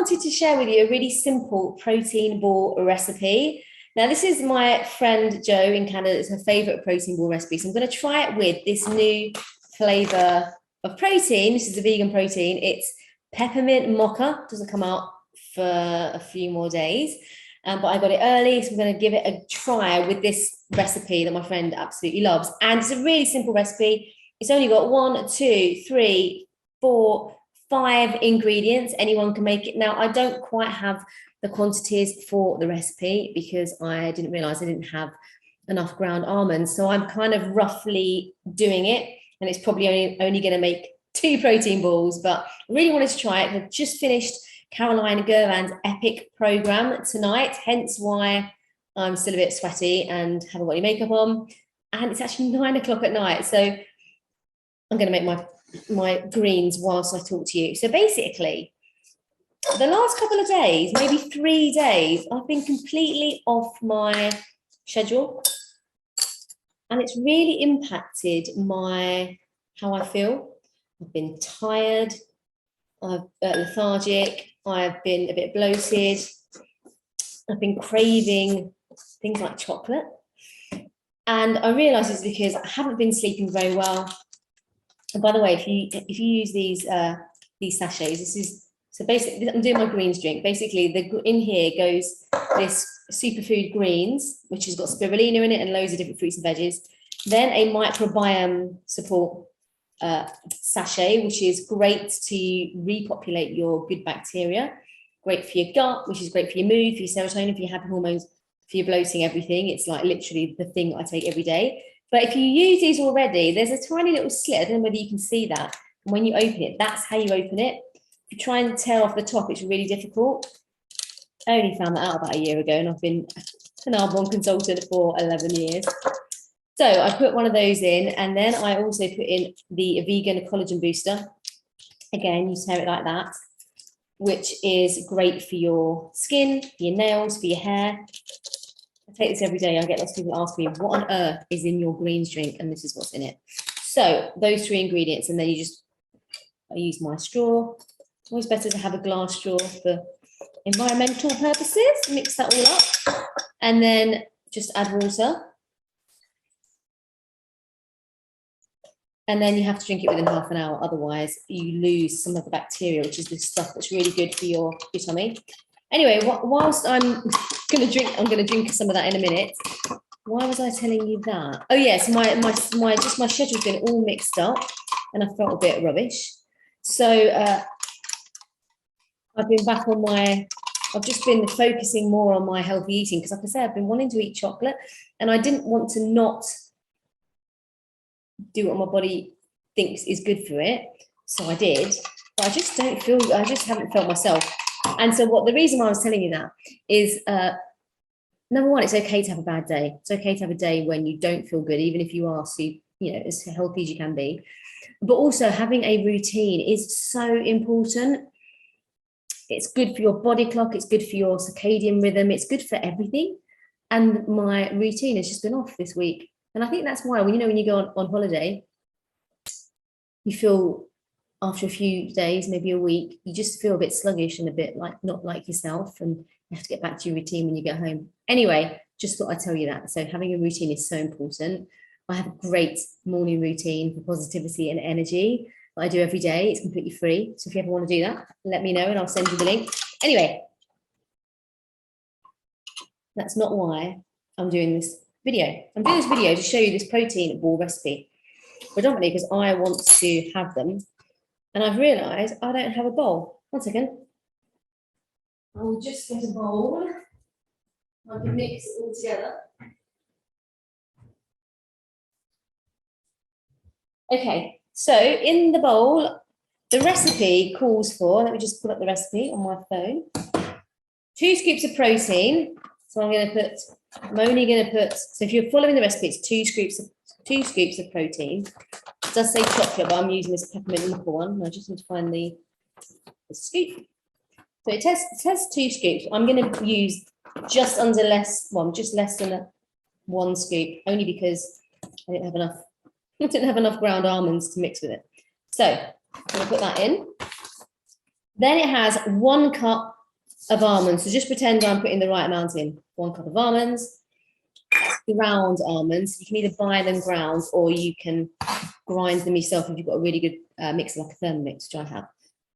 wanted to share with you a really simple protein ball recipe. Now, this is my friend Jo in Canada. It's her favorite protein ball recipe. So I'm going to try it with this new flavor of protein. This is a vegan protein. It's peppermint mocha. Doesn't come out for a few more days. But I got it early, so I'm going to give it a try with this recipe that my friend absolutely loves. And it's a really simple recipe. It's only got 1, 2, 3, 4, 5 ingredients. Anyone can make it. Now, I don't quite have the quantities for the recipe because I didn't realize I didn't have enough ground almonds. So I'm kind of roughly doing it, and it's probably only going to make 2 protein balls, but I really wanted to try it. I've just finished Caroline Girvan's epic program tonight, hence why I'm still a bit sweaty and haven't got any makeup on. And it's actually 9 o'clock at night. So I'm going to make my greens whilst I talk to you. So basically, the last couple of days, maybe 3 days, I've been completely off my schedule. And it's really impacted how I feel. I've been tired, I've been lethargic, I've been a bit bloated, I've been craving things like chocolate. And I realise it's because I haven't been sleeping very well. And by the way, if you use these sachets, so basically I'm doing my greens drink. Basically, in here goes this superfood greens, which has got spirulina in it and loads of different fruits and veggies. Then a microbiome support sachet, which is great to repopulate your good bacteria, great for your gut, which is great for your mood, for your serotonin, for your happy hormones, for your bloating, everything. It's like literally the thing I take every day. But if you use these already, there's a tiny little slit. I don't know whether you can see that. And when you open it, that's how you open it. If you try and tear off the top, it's really difficult. I only found that out about a year ago, and I've been an Arbonne consultant for 11 years. So I put one of those in, and then I also put in the vegan collagen booster. Again, you tear it like that, which is great for your skin, for your nails, for your hair. I take this every day. I get lots of people ask me, what on earth is in your greens drink? And this is what's in it. So those 3 ingredients, and then I use my straw. It's always better to have a glass straw for environmental purposes. Mix that all up, and then just add water. And then you have to drink it within half an hour. Otherwise, you lose some of the bacteria, which is the stuff that's really good for your tummy. Anyway, whilst I'm going to drink some of that in a minute. Why was I telling you that? Oh yes, my schedule's been all mixed up, and I felt a bit rubbish. So I've been back on I've just been focusing more on my healthy eating because, like I said, I've been wanting to eat chocolate, and I didn't want to not do what my body thinks is good for it. So I did, but I just haven't felt myself. And so the reason why I was telling you that is, number one, it's okay to have a bad day. It's okay to have a day when you don't feel good, even if you are, as healthy as you can be. But also having a routine is so important. It's good for your body clock. It's good for your circadian rhythm. It's good for everything. And my routine has just been off this week. And I think that's why, when you go on holiday, you feel after a few days, maybe a week, you just feel a bit sluggish and a bit not like yourself, and you have to get back to your routine when you get home. Anyway, just thought I'd tell you that. So having a routine is so important. I have a great morning routine for positivity and energy that I do every day. It's completely free. So if you ever want to do that, let me know and I'll send you the link. Anyway, that's not why I'm doing this video. I'm doing this video to show you this protein ball recipe, predominantly because I want to have them. And I've realised I don't have a bowl. 1 second. I will just get a bowl. I can mix it all together. Okay, so in the bowl, the recipe calls for, let me just pull up the recipe on my phone, 2 scoops of protein. So I'm only going to put, so if you're following the recipe, it's 2 scoops of protein. It does say chocolate, but I'm using this peppermint mocha one. I just need to find the scoop. So it says 2 scoops. I'm going to use just less than 1 scoop, only because I didn't have enough ground almonds to mix with it. So I'm going to put that in. Then it has 1 cup of almonds. So just pretend I'm putting the right amount in. 1 cup of almonds, ground almonds. You can either buy them ground or you can grind them yourself if you've got a really good mixer like a Thermomix, which I have.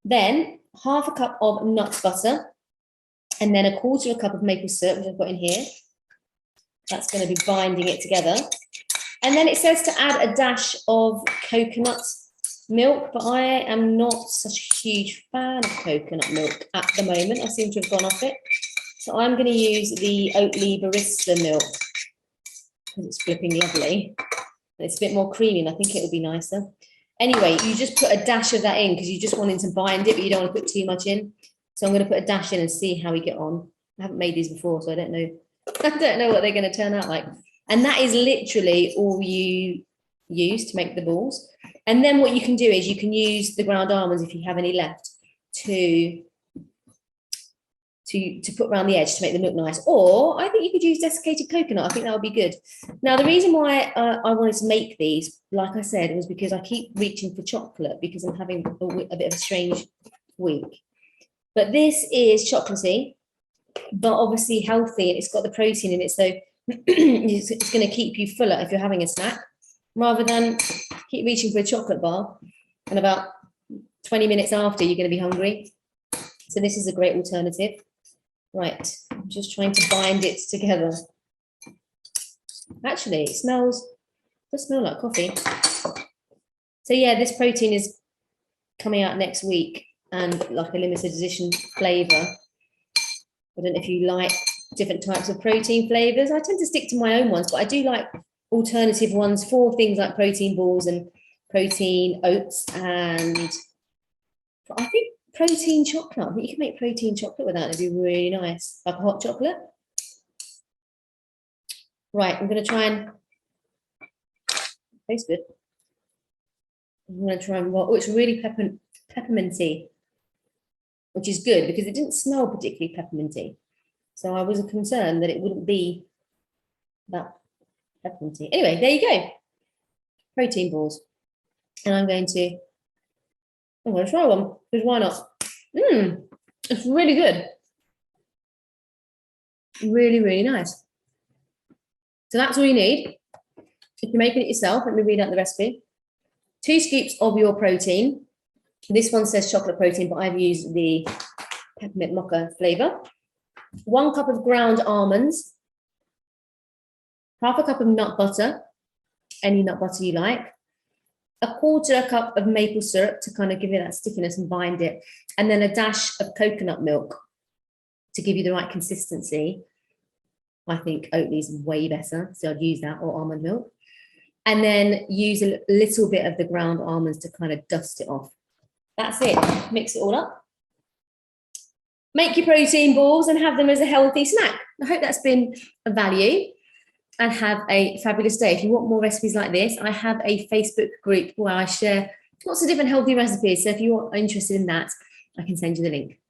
Then 1/2 cup of nut butter, and then 1/4 cup of maple syrup, which I've got in here. That's going to be binding it together. And then it says to add a dash of coconut milk, but I am not such a huge fan of coconut milk at the moment. I seem to have gone off it. So I'm going to use the Oatly Barista milk because it's flipping lovely. It's a bit more creamy and I think it'll be nicer. Anyway, you just put a dash of that in because you just wanted to bind it, but you don't want to put too much in. So I'm going to put a dash in and see how we get on. I haven't made these before, so I don't know. I don't know what they're going to turn out like. And that is literally all you use to make the balls. And then what you can do is you can use the ground almonds if you have any left to put around the edge to make them look nice. Or I think you could use desiccated coconut. I think that would be good. Now, the reason why I wanted to make these, like I said, was because I keep reaching for chocolate because I'm having a bit of a strange week. But this is chocolatey, but obviously healthy. It's got the protein in it, so it's going to keep you fuller if you're having a snack, rather than keep reaching for a chocolate bar and about 20 minutes after you're going to be hungry. So this is a great alternative. Right, I'm just trying to bind it together. Actually, it does smell like coffee. So yeah, this protein is coming out next week and like a limited edition flavor. I don't know if you like different types of protein flavors. I tend to stick to my own ones, but I do like alternative ones for things like protein balls and protein oats, and I think protein chocolate. I think you can make protein chocolate with that. It'd be really nice, like a hot chocolate. Right, I'm going to try and tastes good. I'm going to try and roll. Oh, it's really pepperminty, which is good because it didn't smell particularly pepperminty. So I was concerned that it wouldn't be that pepperminty. Anyway, there you go. Protein balls. And I'm going to try one, because why not? It's really good. Really, really nice. So that's all you need. If you're making it yourself, let me read out the recipe. 2 scoops of your protein. This one says chocolate protein, but I've used the peppermint mocha flavor. 1 cup of ground almonds. 1/2 cup of nut butter, any nut butter you like. 1/4 cup of maple syrup to kind of give it that stickiness and bind it. And then a dash of coconut milk to give you the right consistency. I think Oatly's way better, so I'd use that, or almond milk. And then use a little bit of the ground almonds to kind of dust it off. That's it. Mix it all up. Make your protein balls and have them as a healthy snack. I hope that's been of value, and have a fabulous day. If you want more recipes like this, I have a Facebook group where I share lots of different healthy recipes. So if you're interested in that, I can send you the link.